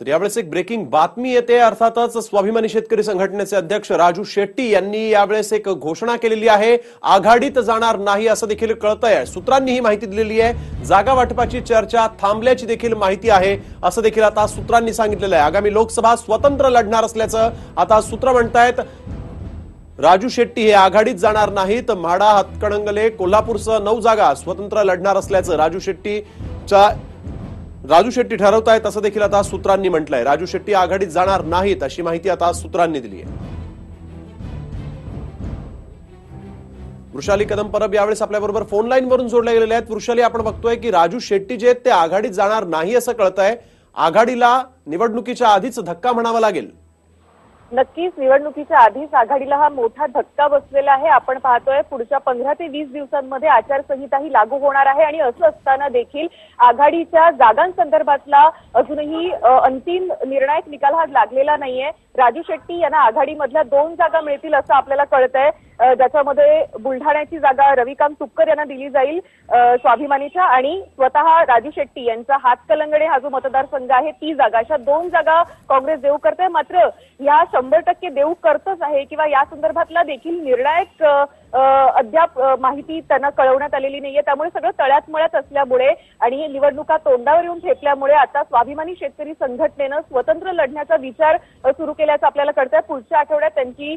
तर यावेळेस एक ब्रेकिंग बातमी येते। अर्थातच स्वाभिमानी शेतकरी संघटनेचे अध्यक्ष राजू शेट्टी यांनी यावेळेस एक घोषणा केलेली आहे। आघाडीत जाणार नाही असं देखील कळतंय। सूत्रांनी ही माहिती दिलेली आहे। जागा वाटपाची चर्चा थांबल्याची देखील माहिती आहे असं देखील आता सूत्रांनी सांगितलेलं आहे। आगामी लोकसभा स्वतंत्र लढणार असल्याचं आता सूत्र म्हणतायत। राजू शेट्टी हे आघाडीत जाणार नाहीत। म्हाडा, हातकणंगले, कोल्हापूरसह 9 जागा स्वतंत्र लढणार असल्याचं राजू शेट्टी ठरवतायत असं देखील आता सूत्रांनी म्हटलंय। राजू शेट्टी आघाडीत जाणार नाहीत अशी माहिती आता सूत्रांनी दिली आहे। वृषाली कदम परब यावेळेस आपल्याबरोबर फोन लाईन वरून जोडल्या गेलेल्या आहेत। वृषाली, आपण बघतोय की राजू शेट्टी जे ते आघाडीत जाणार नाही असं कळतंय। आघाडीला निवडणुकीच्या आधीच धक्का म्हणावा लागेल। नक्कीच निवडणुकीच्या आधीच आघाडीला हा मोठा धक्का बसलेला आहे। आपण पाहतोय पुढच्या 15 ते 20 दिवसांमध्ये आचारसंहिता ही लागू होणार आहे आणि असं असताना देखील आघाडीच्या जागांसंदर्भातला अजूनही अंतिम निर्णायक निकाल हा लागलेला नाहीये। राजू शेट्टी यांना आघाडीमधल्या 2 जागा मिळतील असं आपल्याला कळतंय, ज्याच्यामध्ये बुलढाण्याची जागा रविकांत तुपकर यांना दिली जाईल स्वाभिमानीच्या, आणि स्वतः राजू शेट्टी यांचा हातकलंगडे हा जो मतदारसंघ आहे ती जागा, अशा 2 जागा काँग्रेस देऊ करते। मात्र या 100% देऊ करतच आहे किंवा या संदर्भातला देखील निर्णायक अद्याप माहिती त्यांना कळवण्यात आलेली नाहीये। त्यामुळे सगळं तळ्यात मळ्यात असल्यामुळे आणि निवडणुका तोंडावर येऊन ठेपल्यामुळे आता स्वाभिमानी शेतकरी संघटनेनं स्वतंत्र लढण्याचा विचार सुरू केल्याचं आपल्याला कळतंय। पुढच्या आठवड्यात त्यांची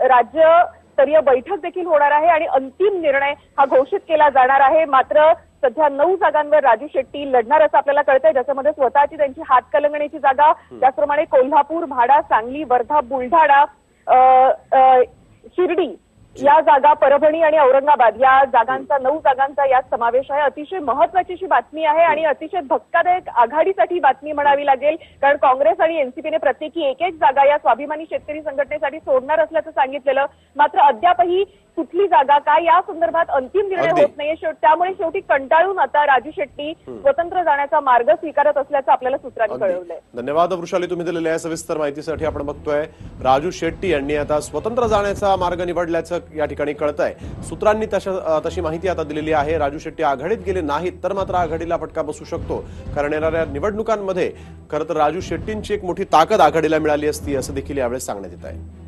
राज्यस्तरीय बैठक देखील होणार आहे आणि अंतिम निर्णय हा घोषित केला जाणार आहे। मात्र सध्या 9 जागांवर राजू शेट्टी लढणार असं आपल्याला कळतंय, ज्याच्यामध्ये स्वतःची त्यांची हातकलंगणीची जागा, त्याचप्रमाणे कोल्हापूर, म्हाडा, सांगली, वर्धा, बुलढाणा, शिर्डी या जागा, परभणी आणि औरंगाबाद या जागांचा 9 जागांचा यात समावेश आहे। अतिशय महत्त्वाची अशी बातमी आहे आणि अतिशय धक्कादायक आघाडीसाठी बातमी म्हणावी लागेल, कारण काँग्रेस आणि एनसीपीने प्रत्येकी एक जागा या स्वाभिमानी शेतकरी संघटनेसाठी सोडणार असल्याचं सांगितलेलं, मात्र अद्यापही कुठली जागा काय या संदर्भात अंतिम निर्णय होत नाहीये। त्यामुळे शेवटी कंटाळून आता राजू शेट्टी स्वतंत्र जाण्याचा मार्ग स्वीकारत असल्याचं आपल्याला सूत्रांनी कळवलंय। धन्यवाद वृषाली, तुम्ही दिलेल्या सविस्तर माहितीसाठी। आपण बघतोय राजू शेट्टी यांनी आता स्वतंत्र जाण्याचा मार्ग निवडल्याचं या ठिकाणी कळतंय। सूत्रांनी तशी माहिती आता दिलेली आहे। राजू शेट्टी आघाडीत गेले नाहीत तर मात्र आघाडीला फटका बसू शकतो, कारण येणाऱ्या निवडणुकांमध्ये खरं तर राजू शेट्टींची एक मोठी ताकद आघाडीला मिळाली असती असं देखील यावेळेस सांगण्यात येत आहे।